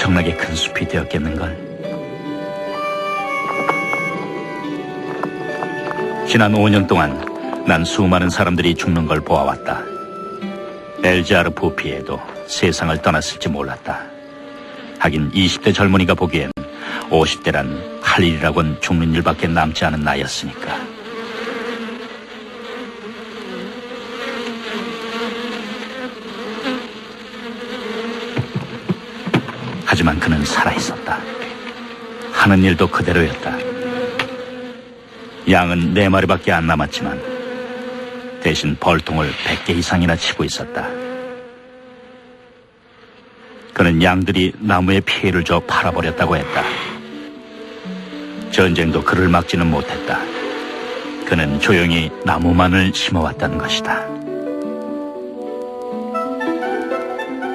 엄청나게 큰 숲이 되었겠는걸. 지난 5년 동안 난 수많은 사람들이 죽는 걸 보아왔다. 엘자르 부피에도 세상을 떠났을지 몰랐다. 하긴 20대 젊은이가 보기엔 50대란 할 일이라곤 죽는 일밖에 남지 않은 나이였으니까. 하지만 그는 살아있었다. 하는 일도 그대로였다. 양은 4마리밖에 안 남았지만 대신 벌통을 100개 이상이나 치고 있었다. 그는 양들이 나무에 피해를 줘 팔아버렸다고 했다. 전쟁도 그를 막지는 못했다. 그는 조용히 나무만을 심어왔다는 것이다.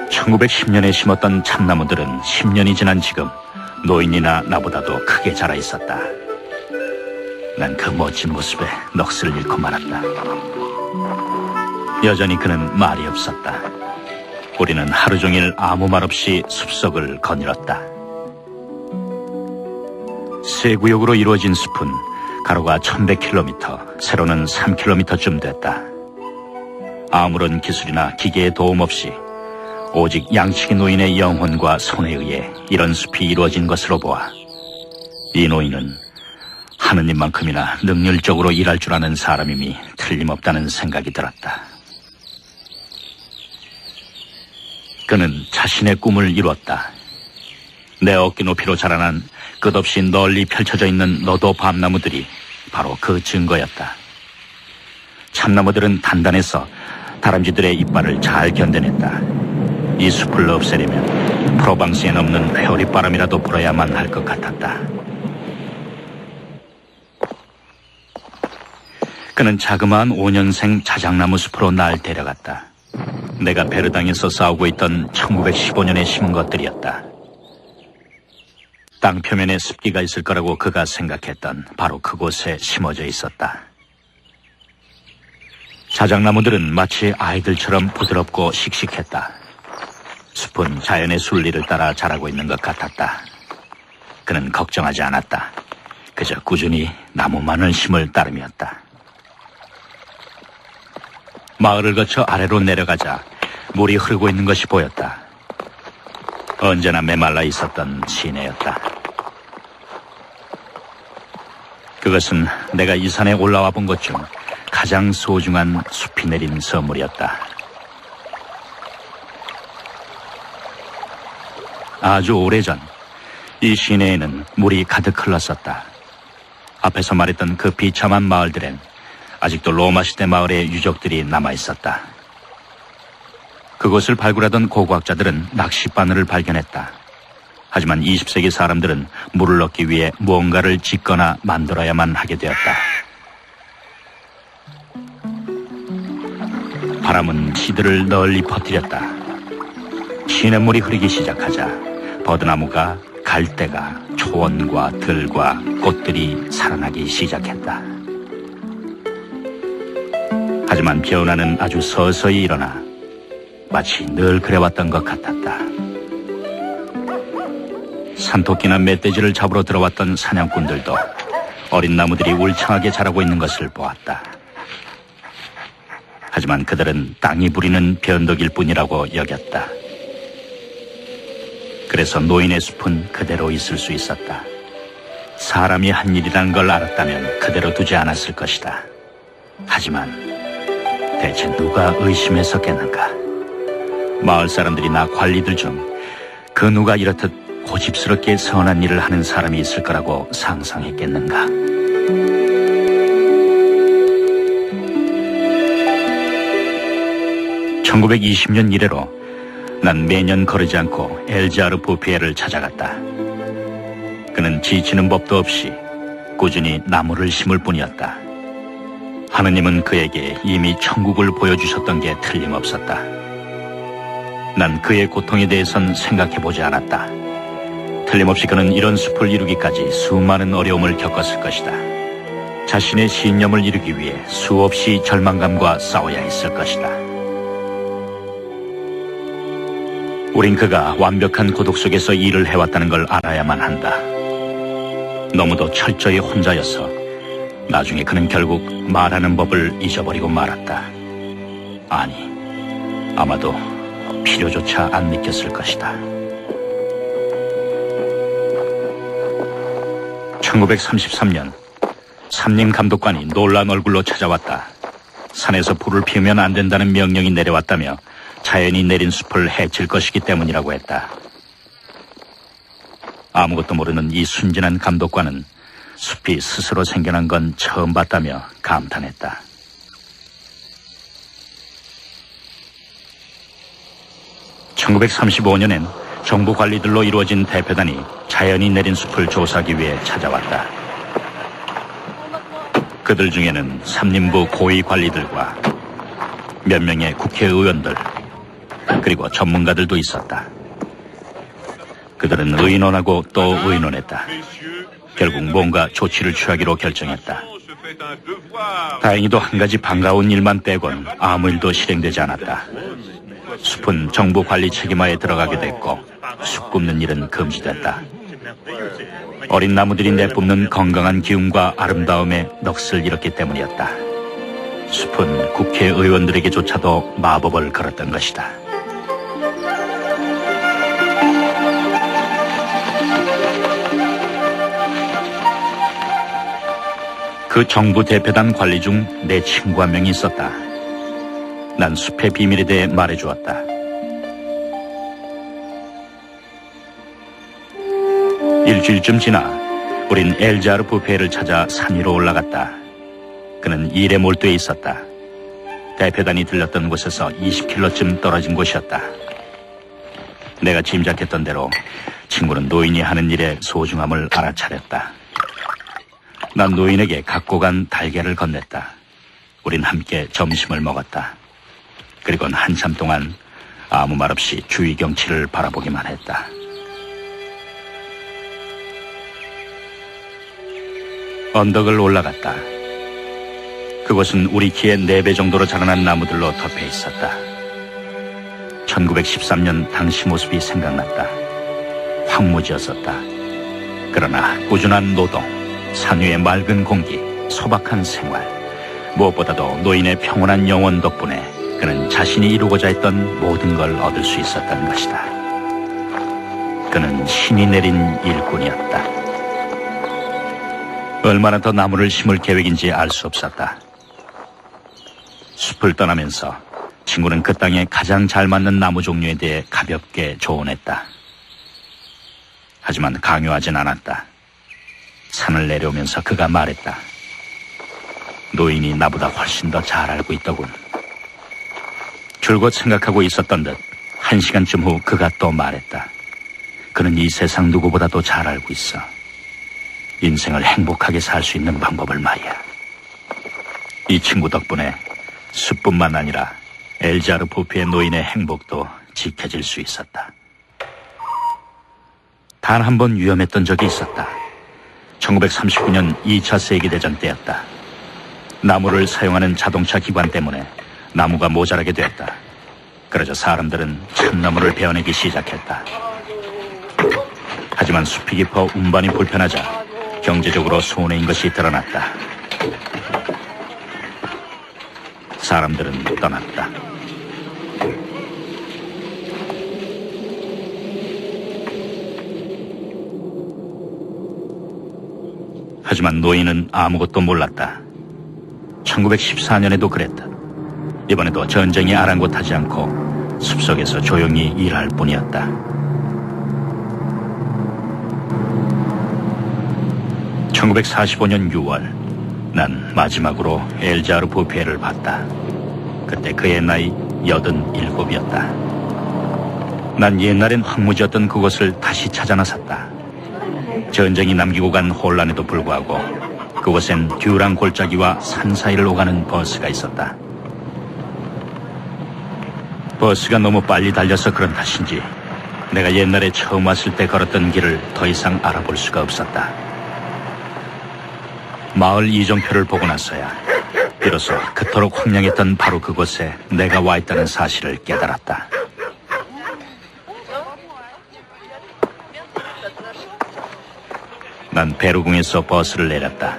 1910년에 심었던 참나무들은 10년이 지난 지금 노인이나 나보다도 크게 자라 있었다. 난 그 멋진 모습에 넋을 잃고 말았다. 여전히 그는 말이 없었다. 우리는 하루 종일 아무 말 없이 숲속을 거닐었다. 세 구역으로 이루어진 숲은 가로가 1100km, 세로는 3km쯤 됐다. 아무런 기술이나 기계의 도움 없이 오직 양치기 노인의 영혼과 손에 의해 이런 숲이 이루어진 것으로 보아 이 노인은 하느님만큼이나 능률적으로 일할 줄 아는 사람임이 틀림없다는 생각이 들었다. 그는 자신의 꿈을 이루었다. 내 어깨 높이로 자라난 끝없이 널리 펼쳐져 있는 너도 밤나무들이 바로 그 증거였다. 참나무들은 단단해서 다람쥐들의 이빨을 잘 견뎌냈다. 이 숲을 없애려면 프로방스엔 없는 회오리바람이라도 불어야만 할 것 같았다. 그는 자그마한 5년생 자작나무 숲으로 날 데려갔다. 내가 베르당에서 싸우고 있던 1915년에 심은 것들이었다. 땅 표면에 습기가 있을 거라고 그가 생각했던 바로 그곳에 심어져 있었다. 자작나무들은 마치 아이들처럼 부드럽고 씩씩했다. 숲은 자연의 순리를 따라 자라고 있는 것 같았다. 그는 걱정하지 않았다. 그저 꾸준히 나무만을 심을 따름이었다. 마을을 거쳐 아래로 내려가자 물이 흐르고 있는 것이 보였다. 언제나 메말라 있었던 시내였다. 그것은 내가 이 산에 올라와 본 것 중 가장 소중한 숲이 내린 선물이었다. 아주 오래전 이 시내에는 물이 가득 흘렀었다. 앞에서 말했던 그 비참한 마을들엔 아직도 로마 시대 마을의 유적들이 남아있었다. 그곳을 발굴하던 고고학자들은 낚싯바늘을 발견했다. 하지만 20세기 사람들은 물을 얻기 위해 무언가를 짓거나 만들어야만 하게 되었다. 바람은 시들을 널리 퍼뜨렸다. 시냇물이 흐르기 시작하자 버드나무가 갈대가 초원과 들과 꽃들이 살아나기 시작했다. 하지만 변화는 아주 서서히 일어나 마치 늘 그래왔던 것 같았다. 산토끼나 멧돼지를 잡으러 들어왔던 사냥꾼들도 어린 나무들이 울창하게 자라고 있는 것을 보았다. 하지만 그들은 땅이 부리는 변덕일 뿐이라고 여겼다. 그래서 노인의 숲은 그대로 있을 수 있었다. 사람이 한 일이라는 걸 알았다면 그대로 두지 않았을 것이다. 하지만 대체 누가 의심했었겠는가? 마을 사람들이나 관리들 중 그 누가 이렇듯 고집스럽게 선한 일을 하는 사람이 있을 거라고 상상했겠는가? (1920년) 이래로 난 매년 거르지 않고 엘자르 부피에를 찾아갔다. 그는 지치는 법도 없이 꾸준히 나무를 심을 뿐이었다. 하느님은 그에게 이미 천국을 보여주셨던 게 틀림없었다. 난 그의 고통에 대해선 생각해보지 않았다. 틀림없이 그는 이런 숲을 이루기까지 수많은 어려움을 겪었을 것이다. 자신의 신념을 이루기 위해 수없이 절망감과 싸워야 했을 것이다. 우린 그가 완벽한 고독 속에서 일을 해왔다는 걸 알아야만 한다. 너무도 철저히 혼자여서 나중에 그는 결국 말하는 법을 잊어버리고 말았다. 아니, 아마도 필요조차 안 느꼈을 것이다. 1933년 삼림 감독관이 놀란 얼굴로 찾아왔다. 산에서 불을 피우면 안 된다는 명령이 내려왔다며 자연이 내린 숲을 해칠 것이기 때문이라고 했다. 아무것도 모르는 이 순진한 감독관은 숲이 스스로 생겨난 건 처음 봤다며 감탄했다. (1935년엔) 정부 관리들로 이루어진 대표단이 자연이 내린 숲을 조사하기 위해 찾아왔다. 그들 중에는 삼림부 고위 관리들과 몇 명의 국회의원들, 그리고 전문가들도 있었다. 그들은 의논하고 또 의논했다. 결국 뭔가 조치를 취하기로 결정했다. 다행히도 한 가지 반가운 일만 빼곤 아무 일도 실행되지 않았다. 숲은 정부 관리 책임하에 들어가게 됐고 숲 굽는 일은 금지됐다. 어린 나무들이 내뿜는 건강한 기운과 아름다움에 넋을 잃었기 때문이었다. 숲은 국회의원들에게조차도 마법을 걸었던 것이다. 그 정부 대표단 관리 중 내 친구 한 명이 있었다. 난 숲의 비밀에 대해 말해주었다. 일주일쯤 지나 우린 엘자르 부페를 찾아 산 위로 올라갔다. 그는 일에 몰두해 있었다. 대표단이 들렸던 곳에서 20km쯤 떨어진 곳이었다. 내가 짐작했던 대로 친구는 노인이 하는 일의 소중함을 알아차렸다. 난 노인에게 갖고 간 달걀을 건넸다. 우린 함께 점심을 먹었다. 그리고는 한참 동안 아무 말 없이 주위 경치를 바라보기만 했다. 언덕을 올라갔다. 그곳은 우리 키의 4배 정도로 자라난 나무들로 덮여 있었다. 1913년 당시 모습이 생각났다. 황무지였었다. 그러나 꾸준한 노동, 산 위의 맑은 공기, 소박한 생활, 무엇보다도 노인의 평온한 영혼 덕분에 그는 자신이 이루고자 했던 모든 걸 얻을 수 있었던 것이다. 그는 신이 내린 일꾼이었다. 얼마나 더 나무를 심을 계획인지 알 수 없었다. 숲을 떠나면서 친구는 그 땅에 가장 잘 맞는 나무 종류에 대해 가볍게 조언했다. 하지만 강요하진 않았다. 산을 내려오면서 그가 말했다. 노인이 나보다 훨씬 더 잘 알고 있더군. 줄곧 생각하고 있었던 듯 1시간쯤 후 그가 또 말했다. 그는 이 세상 누구보다도 잘 알고 있어. 인생을 행복하게 살 수 있는 방법을 말이야. 이 친구 덕분에 숲뿐만 아니라 엘자르 부피의 노인의 행복도 지켜질 수 있었다. 단 한 번 위험했던 적이 있었다. 1939년 2차 세계대전 때였다. 나무를 사용하는 자동차 기관 때문에 나무가 모자라게 되었다. 그러자 사람들은 참나무를 베어내기 시작했다. 하지만 숲이 깊어 운반이 불편하자 경제적으로 손해인 것이 드러났다. 사람들은 떠났다. 하지만 노인은 아무것도 몰랐다. 1914년에도 그랬다. 이번에도 전쟁이 아랑곳하지 않고 숲속에서 조용히 일할 뿐이었다. 1945년 6월, 난 마지막으로 엘자르 부페를 봤다. 그때 그의 나이 87이었다. 난 옛날엔 황무지였던 그곳을 다시 찾아 나섰다. 전쟁이 남기고 간 혼란에도 불구하고 그곳엔 듀랑 골짜기와 산 사이를 오가는 버스가 있었다. 버스가 너무 빨리 달려서 그런 탓인지 내가 옛날에 처음 왔을 때 걸었던 길을 더 이상 알아볼 수가 없었다. 마을 이정표를 보고 나서야 비로소 그토록 황량했던 바로 그곳에 내가 와 있다는 사실을 깨달았다. 난 베르궁에서 버스를 내렸다.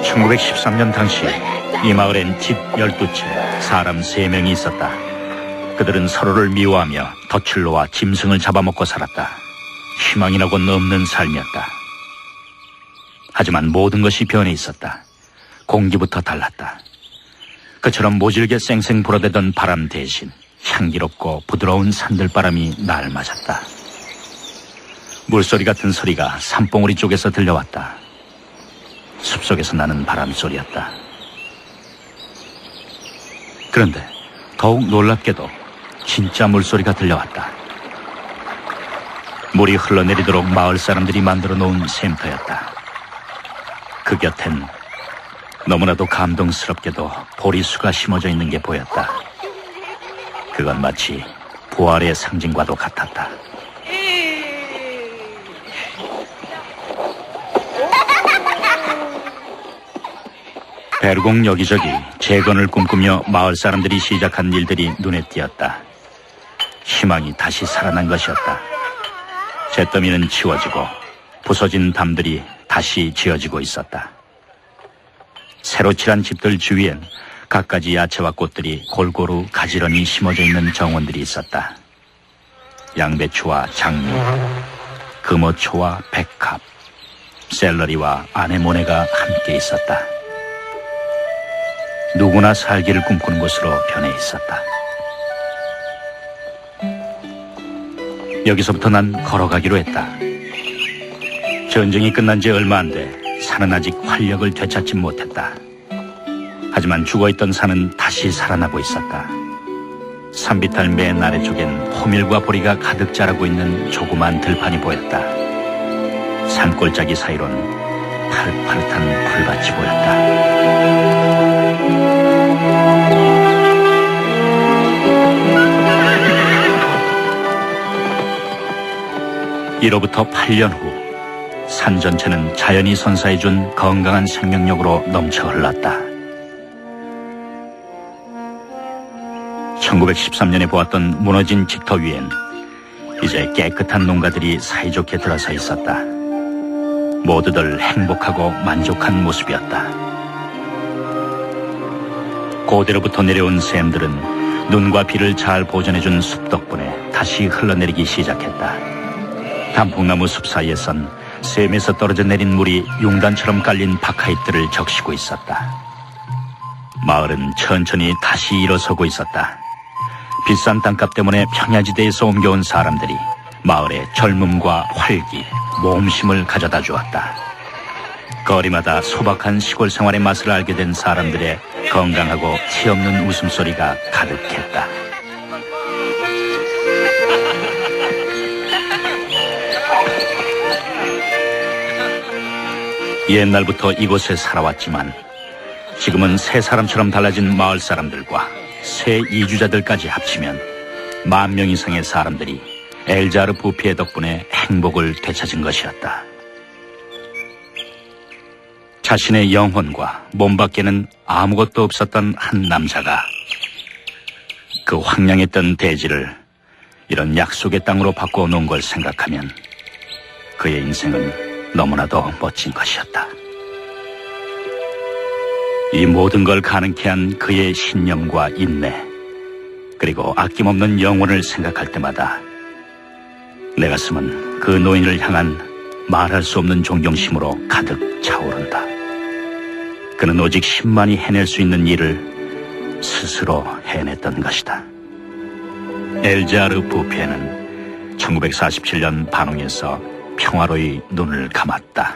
1913년 당시 이 마을엔 집 12채, 사람 3명이 있었다. 그들은 서로를 미워하며 덫을로와 짐승을 잡아먹고 살았다. 희망이라고는 없는 삶이었다. 하지만 모든 것이 변해 있었다. 공기부터 달랐다. 그처럼 모질게 쌩쌩 불어대던 바람 대신 향기롭고 부드러운 산들바람이 날 맞았다. 물소리 같은 소리가 산봉우리 쪽에서 들려왔다. 숲속에서 나는 바람소리였다. 그런데 더욱 놀랍게도 진짜 물소리가 들려왔다. 물이 흘러내리도록 마을 사람들이 만들어 놓은 샘터였다. 그 곁엔 너무나도 감동스럽게도 보리수가 심어져 있는 게 보였다. 그건 마치 부활의 상징과도 같았다. 베르궁 여기저기 재건을 꿈꾸며 마을 사람들이 시작한 일들이 눈에 띄었다. 희망이 다시 살아난 것이었다. 잿더미는 치워지고 부서진 담들이 다시 지어지고 있었다. 새로 칠한 집들 주위엔 갖가지 야채와 꽃들이 골고루 가지런히 심어져 있는 정원들이 있었다. 양배추와 장미, 금어초와 백합, 샐러리와 아네모네가 함께 있었다. 누구나 살기를 꿈꾸는 곳으로 변해 있었다. 여기서부터 난 걸어가기로 했다. 전쟁이 끝난 지 얼마 안 돼 산은 아직 활력을 되찾지 못했다. 하지만 죽어있던 산은 다시 살아나고 있었다. 산비탈 맨 아래쪽엔 호밀과 보리가 가득 자라고 있는 조그만 들판이 보였다. 산골짜기 사이론 파릇파릇한 풀밭이 보였다. 이로부터 8년 후 산 전체는 자연이 선사해준 건강한 생명력으로 넘쳐 흘렀다. 1913년에 보았던 무너진 직터 위엔 이제 깨끗한 농가들이 사이좋게 들어서 있었다. 모두들 행복하고 만족한 모습이었다. 고대로부터 내려온 샘들은 눈과 비를 잘 보존해준 숲 덕분에 다시 흘러내리기 시작했다. 단풍나무 숲 사이에선 샘에서 떨어져 내린 물이 융단처럼 깔린 바카잇들을 적시고 있었다. 마을은 천천히 다시 일어서고 있었다. 비싼 땅값 때문에 평야지대에서 옮겨온 사람들이 마을에 젊음과 활기, 모험심을 가져다 주었다. 거리마다 소박한 시골 생활의 맛을 알게 된 사람들의 건강하고 티없는 웃음소리가 가득했다. 옛날부터 이곳에 살아왔지만 지금은 새 사람처럼 달라진 마을 사람들과 새 이주자들까지 합치면 10,000명 이상의 사람들이 엘자르 부피의 덕분에 행복을 되찾은 것이었다. 자신의 영혼과 몸 밖에는 아무것도 없었던 한 남자가 그 황량했던 대지를 이런 약속의 땅으로 바꾸어 놓은 걸 생각하면 그의 인생은 너무나도 멋진 것이었다. 이 모든 걸 가능케 한 그의 신념과 인내, 그리고 아낌없는 영혼을 생각할 때마다 내 가슴은 그 노인을 향한 말할 수 없는 존경심으로 가득 차오른다. 그는 오직 10만이 해낼 수 있는 일을 스스로 해냈던 것이다. 엘자르 부페는 1947년 반웅에서 평화로이 눈을 감았다.